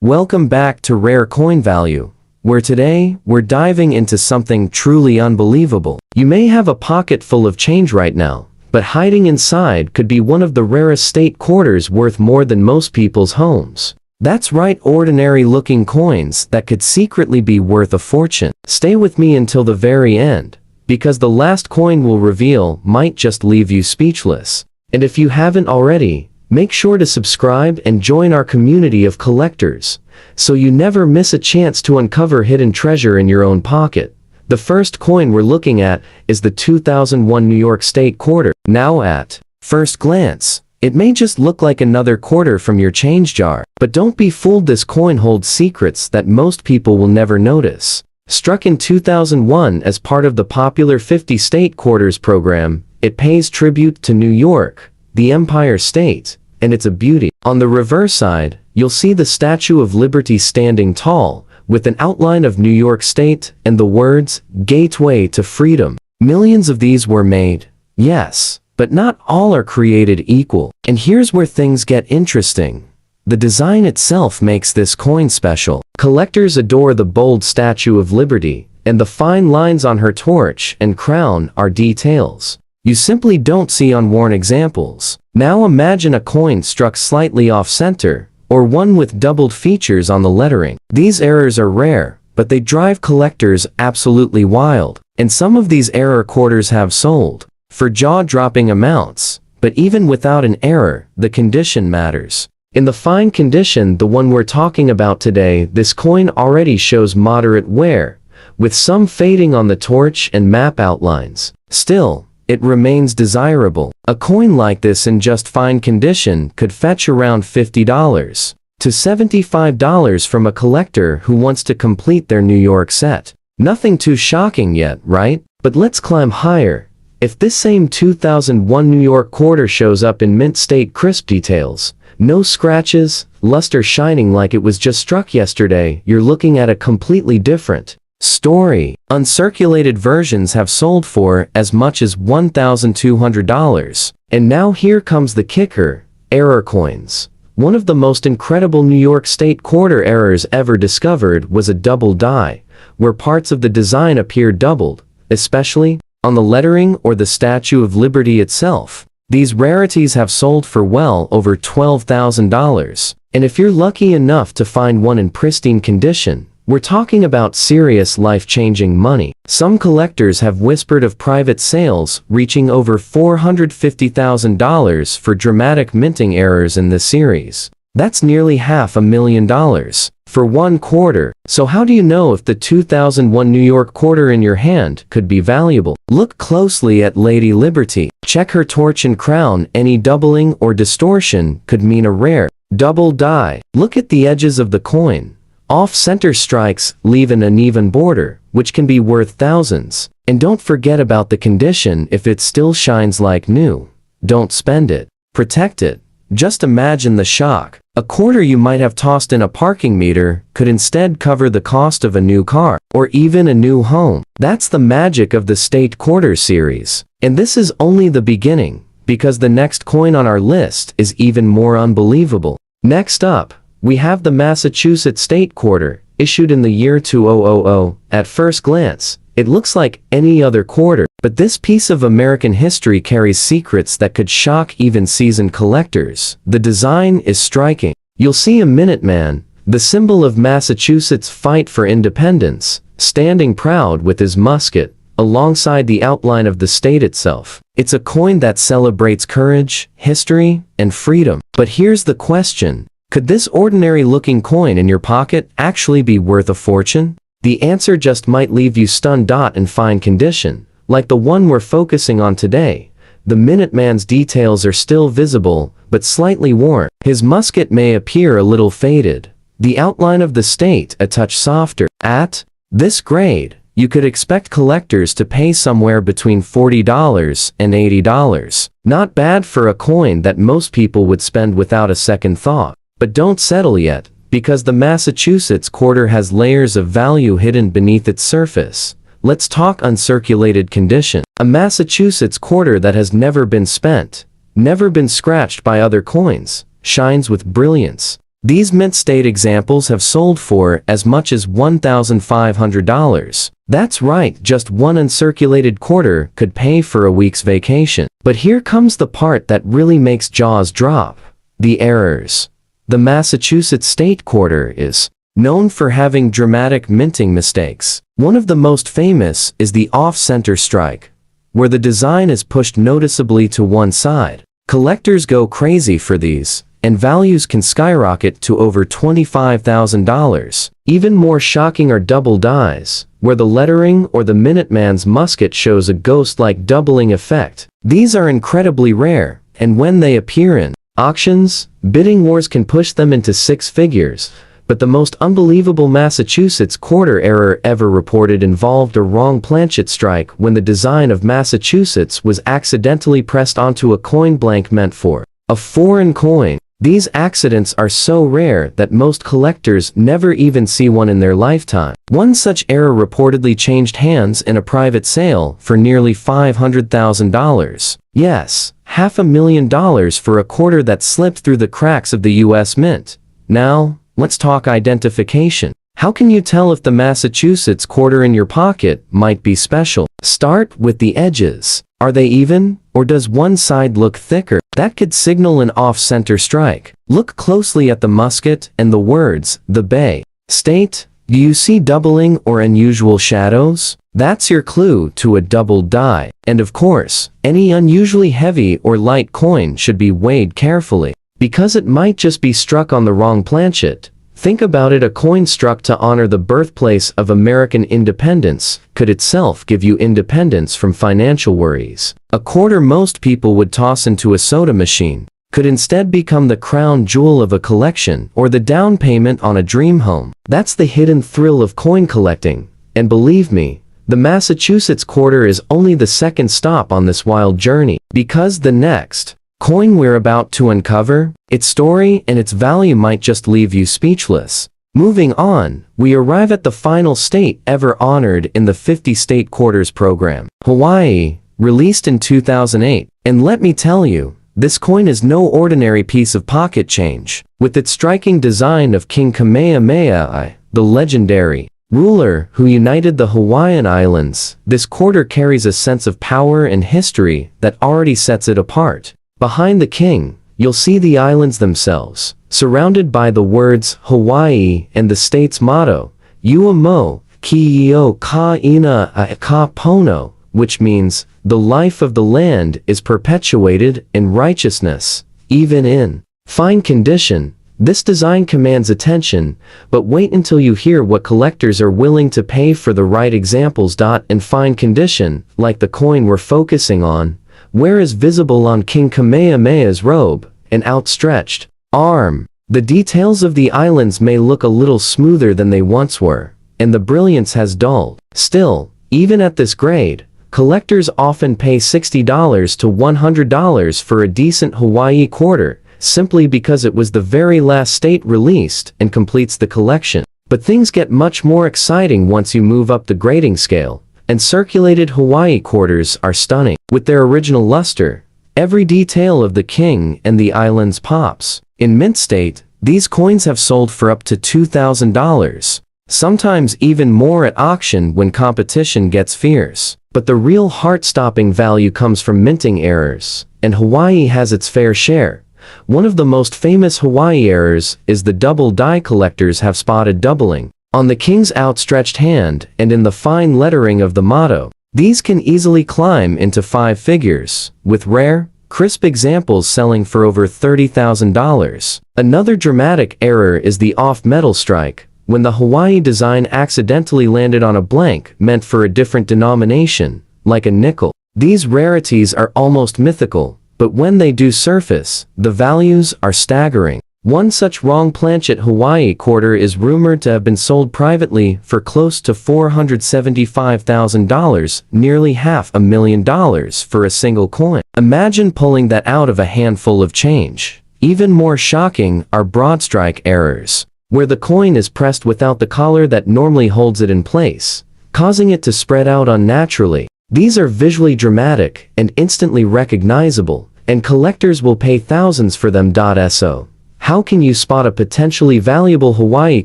Welcome back to Rare Coin Value, where today we're diving into something truly unbelievable. You may have a pocket full of change right now, but hiding inside could be one of the rarest state quarters worth more than most people's homes. That's right, ordinary looking coins that could secretly be worth a fortune. Stay with me until the very end, because the last coin we'll reveal might just leave you speechless. And if you haven't already, make sure to subscribe and join our community of collectors, so you never miss a chance to uncover hidden treasure in your own pocket. The first coin we're looking at is the 2001 New York State quarter. Now at first glance, it may just look like another quarter from your change jar, but don't be fooled, this coin holds secrets that most people will never notice. Struck in 2001 as part of the popular 50 state quarters program, it pays tribute to New York, the Empire State, and it's a beauty. On the reverse side, you'll see the Statue of Liberty standing tall, with an outline of New York State and the words, "Gateway to Freedom." Millions of these were made, yes, but not all are created equal. And here's where things get interesting. The design itself makes this coin special. Collectors adore the bold Statue of Liberty, and the fine lines on her torch and crown are details you simply don't see on worn examples. Now imagine a coin struck slightly off-center, or one with doubled features on the lettering. These errors are rare, but they drive collectors absolutely wild, and some of these error quarters have sold for jaw-dropping amounts. But even without an error, the condition matters. In the fine condition, the one we're talking about today, this coin already shows moderate wear, with some fading on the torch and map outlines. Still, it remains desirable. A coin like this in just fine condition could fetch around $50 to $75 from a collector who wants to complete their New York set. Nothing too shocking yet, right? But let's climb higher. If this same 2001 New York quarter shows up in mint state crisp details, no scratches, luster shining like it was just struck yesterday, you're looking at a completely different story. Uncirculated versions have sold for as much as $1,200. And now here comes the kicker, error coins. One of the most incredible New York State quarter errors ever discovered was a double die, where parts of the design appear doubled, especially on the lettering or the Statue of Liberty itself. These rarities have sold for well over $12,000. And if you're lucky enough to find one in pristine condition, we're talking about serious life-changing money. Some collectors have whispered of private sales reaching over $450,000 for dramatic minting errors in this series. That's nearly $500,000 for one quarter. So how do you know if the 2001 New York quarter in your hand could be valuable? Look closely at Lady Liberty. Check her torch and crown. Any doubling or distortion could mean a rare double die. Look at the edges of the coin. Off-center strikes leave an uneven border, which can be worth thousands. And don't forget about the condition. If it still shines like new, don't spend it. Protect it. Just imagine the shock. A quarter you might have tossed in a parking meter could instead cover the cost of a new car, or even a new home. That's the magic of the State Quarter series. And this is only the beginning, because the next coin on our list is even more unbelievable. Next up, we have the Massachusetts State Quarter, issued in the year 2000. At first glance, it looks like any other quarter, but this piece of American history carries secrets that could shock even seasoned collectors. The design is striking. You'll see a Minuteman, the symbol of Massachusetts' fight for independence, standing proud with his musket, alongside the outline of the state itself. It's a coin that celebrates courage, history, and freedom. But here's the question. Could this ordinary-looking coin in your pocket actually be worth a fortune? The answer just might leave you stunned. In fine condition, like the one we're focusing on today, the Minuteman's details are still visible, but slightly worn. His musket may appear a little faded. The outline of the state a touch softer. At this grade, you could expect collectors to pay somewhere between $40 and $80. Not bad for a coin that most people would spend without a second thought. But don't settle yet, because the Massachusetts quarter has layers of value hidden beneath its surface. Let's talk uncirculated condition. A Massachusetts quarter that has never been spent, never been scratched by other coins, shines with brilliance. These mint state examples have sold for as much as $1,500. That's right, just one uncirculated quarter could pay for a week's vacation. But here comes the part that really makes jaws drop. The errors. The Massachusetts state quarter is known for having dramatic minting mistakes. One of the most famous is the off-center strike, where the design is pushed noticeably to one side. Collectors go crazy for these, and values can skyrocket to over $25,000. Even more shocking are double dies, where the lettering or the Minuteman's musket shows a ghost-like doubling effect. These are incredibly rare, and when they appear in auctions, bidding wars can push them into six figures. But the most unbelievable Massachusetts quarter error ever reported involved a wrong planchet strike when the design of Massachusetts was accidentally pressed onto a coin blank meant for a foreign coin. These accidents are so rare that most collectors never even see one in their lifetime. One such error reportedly changed hands in a private sale for nearly $500,000. Yes, $500,000 for a quarter that slipped through the cracks of the U.S. Mint. Now, let's talk identification. How can you tell if the Massachusetts quarter in your pocket might be special? Start with the edges. Are they even, or does one side look thicker? That could signal an off-center strike. Look closely at the musket and the words, "The Bay State." Do you see doubling or unusual shadows? That's your clue to a double die. And of course, any unusually heavy or light coin should be weighed carefully, because it might just be struck on the wrong planchet. Think about it, a coin struck to honor the birthplace of American independence could itself give you independence from financial worries. A quarter most people would toss into a soda machine could instead become the crown jewel of a collection or the down payment on a dream home. That's the hidden thrill of coin collecting. And believe me, the Massachusetts quarter is only the second stop on this wild journey, because the next coin we're about to uncover, its story and its value might just leave you speechless. Moving on, we arrive at the final state ever honored in the 50-state quarters program, Hawaii, released in 2008. And let me tell you, this coin is no ordinary piece of pocket change. With its striking design of King Kamehameha I, the legendary ruler who united the Hawaiian Islands, this quarter carries a sense of power and history that already sets it apart. Behind the king, you'll see the islands themselves, surrounded by the words Hawaii and the state's motto, Ua mo, Ki'io Ka'ina a Ka Pono, which means, the life of the land is perpetuated in righteousness, even in fine condition. This design commands attention, but wait until you hear what collectors are willing to pay for the right examples. In fine condition, like the coin we're focusing on, where is visible on King Kamehameha's robe, an outstretched arm. The details of the islands may look a little smoother than they once were, and the brilliance has dulled. Still, even at this grade, collectors often pay $60 to $100 for a decent Hawaii quarter, simply because it was the very last state released and completes the collection. But things get much more exciting once you move up the grading scale, and circulated Hawaii quarters are stunning. With their original luster, every detail of the king and the islands pops. In mint state, these coins have sold for up to $2,000, sometimes even more at auction when competition gets fierce. But the real heart-stopping value comes from minting errors, and Hawaii has its fair share. One of the most famous Hawaii errors is the double die. Collectors have spotted doubling on the king's outstretched hand and in the fine lettering of the motto. These can easily climb into five figures, with rare, crisp examples selling for over $30,000. Another dramatic error is the off-metal strike, when the Hawaii design accidentally landed on a blank meant for a different denomination, like a nickel. These rarities are almost mythical, but when they do surface, the values are staggering. One such wrong planchet Hawaii quarter is rumored to have been sold privately for close to $475,000, nearly $500,000 for a single coin. Imagine pulling that out of a handful of change. Even more shocking are broad strike errors, where the coin is pressed without the collar that normally holds it in place, causing it to spread out unnaturally. These are visually dramatic and instantly recognizable, and collectors will pay thousands for them. So, How can you spot a potentially valuable Hawaii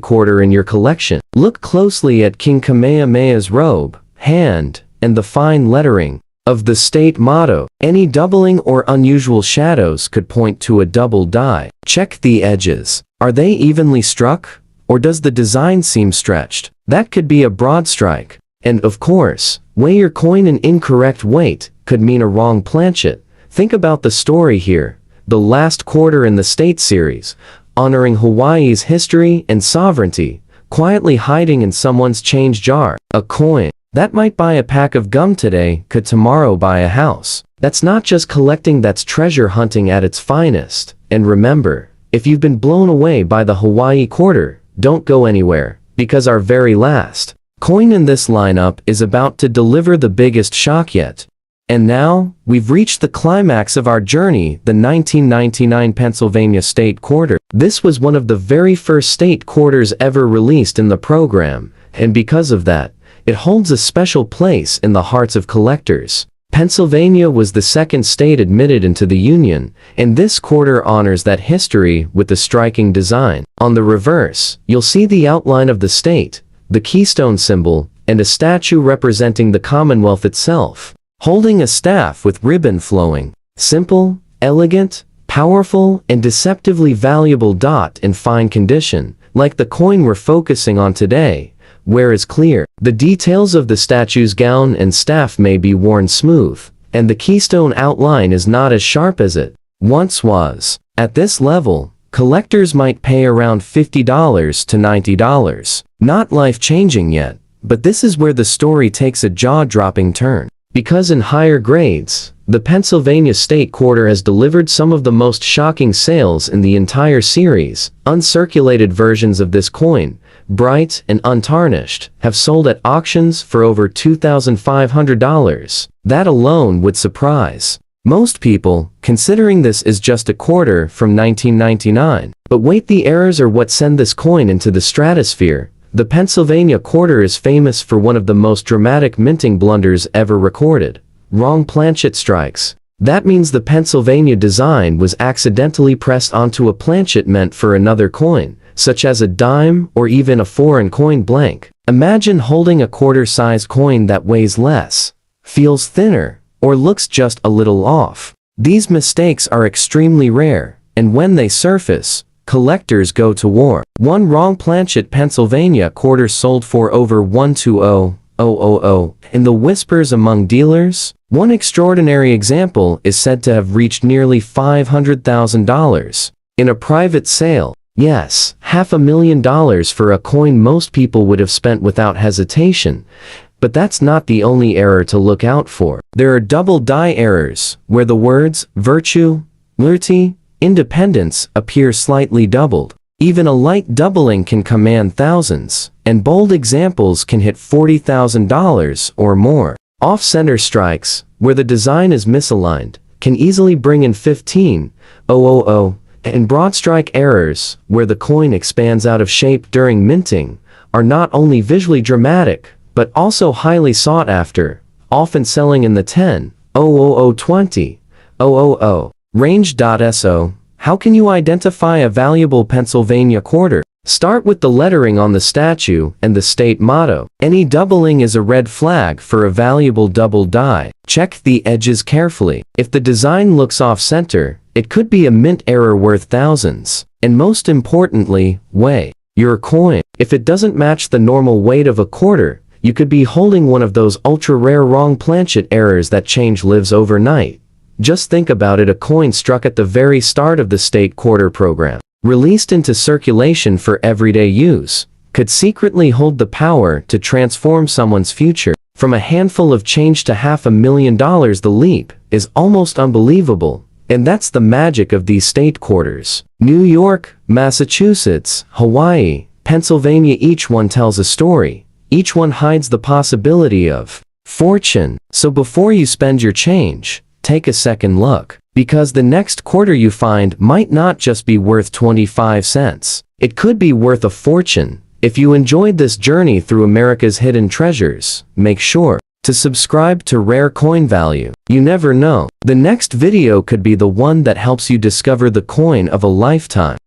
quarter in your collection? Look closely at King Kamehameha's robe, hand, and the fine lettering of the state motto. Any doubling or unusual shadows could point to a double die. Check the edges. Are they evenly struck? Or does the design seem stretched? That could be a broad strike. And of course, weigh your coin. An incorrect weight could mean a wrong planchet. Think about the story here. The last quarter in the state series, honoring Hawaii's history and sovereignty, quietly hiding in someone's change jar. A coin that might buy a pack of gum today could tomorrow buy a house. That's not just collecting, that's treasure hunting at its finest. And remember, if you've been blown away by the Hawaii quarter, don't go anywhere, because our very last coin in this lineup is about to deliver the biggest shock yet. And now, we've reached the climax of our journey, the 1999 Pennsylvania State Quarter. This was one of the very first state quarters ever released in the program, and because of that, it holds a special place in the hearts of collectors. Pennsylvania was the second state admitted into the Union, and this quarter honors that history with a striking design. On the reverse, you'll see the outline of the state, the keystone symbol, and a statue representing the Commonwealth itself, holding a staff with ribbon flowing. Simple, elegant, powerful, and deceptively valuable dot in fine condition, like the coin we're focusing on today, where is clear. The details of the statue's gown and staff may be worn smooth, and the keystone outline is not as sharp as it once was. At this level, collectors might pay around $50 to $90. Not life-changing yet, but this is where the story takes a jaw-dropping turn. Because in higher grades, the Pennsylvania State Quarter has delivered some of the most shocking sales in the entire series. Uncirculated versions of this coin, bright and untarnished, have sold at auctions for over $2,500. That alone would surprise most people, considering this is just a quarter from 1999. But wait, the errors are what send this coin into the stratosphere. The Pennsylvania quarter is famous for one of the most dramatic minting blunders ever recorded. Wrong planchet strikes. That means the Pennsylvania design was accidentally pressed onto a planchet meant for another coin, such as a dime or even a foreign coin blank. Imagine holding a quarter-size coin that weighs less, feels thinner, or looks just a little off. These mistakes are extremely rare, and when they surface, collectors go to war. One wrong planchet Pennsylvania quarter sold for over $120,000. In the whispers among dealers, one extraordinary example is said to have reached nearly $500,000 in a private sale. Yes, $500,000 for a coin most people would have spent without hesitation. But that's not the only error to look out for. There are double die errors, where the words virtue, liberty, independence appear slightly doubled. Even a light doubling can command thousands, and bold examples can hit $40,000 or more. Off-center strikes, where the design is misaligned, can easily bring in $15,000, and broad strike errors, where the coin expands out of shape during minting, are not only visually dramatic, but also highly sought after, often selling in the 10,000, 20,000 range. So, how can you identify a valuable Pennsylvania quarter? Start with the lettering on the statue and the state motto. Any doubling is a red flag for a valuable double die. Check the edges carefully. If the design looks off-center, it could be a mint error worth thousands. And most importantly, weigh your coin. If it doesn't match the normal weight of a quarter, you could be holding one of those ultra-rare wrong planchet errors that change lives overnight. Just think about it, a coin struck at the very start of the state quarter program, released into circulation for everyday use, could secretly hold the power to transform someone's future. From a handful of change to $500,000, the leap is almost unbelievable. And that's the magic of these state quarters. New York, Massachusetts, Hawaii, Pennsylvania, each one tells a story. Each one hides the possibility of fortune. So before you spend your change, take a second look, because the next quarter you find might not just be worth 25 cents. It could be worth a fortune. If you enjoyed this journey through America's hidden treasures, make sure to subscribe to Rare Coin Value. You never know, the next video could be the one that helps you discover the coin of a lifetime.